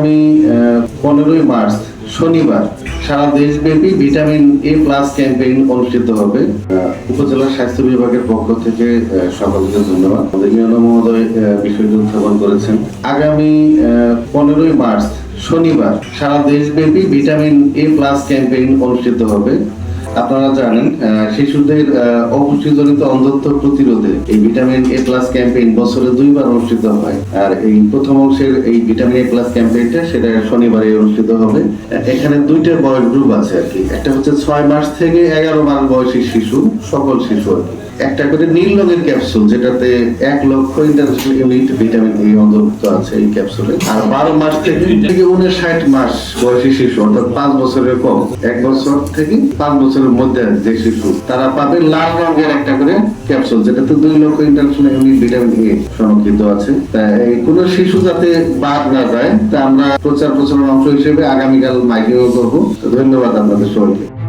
আমি 15ই মার্চ শনিবার সারা দেশব্যাপী ভিটামিন এ প্লাস ক্যাম্পেইন অনুষ্ঠিত হবে। উপজেলা স্বাস্থ্য বিভাগের পক্ষ থেকে সকলকে ধন্যবাদ। মিয়ানো মহোদয় বিষয়টি উত্থাপন করেছেন। আগামী 15ই মার্চ শনিবার সারা দেশব্যাপী ভিটামিন এ প্লাস ক্যাম্পেইন অনুষ্ঠিত হবে। আপনারা জানেন শিশুদের অপুষ্টিজনিত অন্ধত্ব প্রতিরোধে এই ভিটামিন এ প্লাস ক্যাম্পেইন বছরে 2 বার অনুষ্ঠিত হয়। আর এই প্রথম অংশের এই ভিটামিন এ প্লাস ক্যাম্পেইনটা সেটা শনিবারে অনুষ্ঠিত হবে। এখানে 2টা বয়স গ্রুপ আছে আর কি। একটা হচ্ছে 6 মাস থেকে 11 মাস বয়সী শিশু, সকল শিশু আর কি। একটা করে নীল রঙের ক্যাপসুল যেটাতে 1 লক্ষ ইন্টারন্যাশনাল ইউনিট ভিটামিন এ অন্তর্ভুক্ত আছে এই ক্যাপসুলে। আর 12 মাস থেকে 59 মাস বয়সী শিশু অর্থাৎ 5 বছরের কম, 1 বছর থেকে 5 বছরের মধ্যে যে শিশু তারা পাবে লাল রঙের একটা করে ক্যাপসুল যেটাতে 2 লক্ষ ইন্টারন্যাশনাল ইউনিট ভিটামিন এ সংরক্ষিত আছে। এই কোন শিশু যাতে বাদ না যায় তা আমরা প্রচার প্রচারণার অংশ হিসেবে আগামীকাল মাইকিং করব। ধন্যবাদ আপনাদের সবাইকে।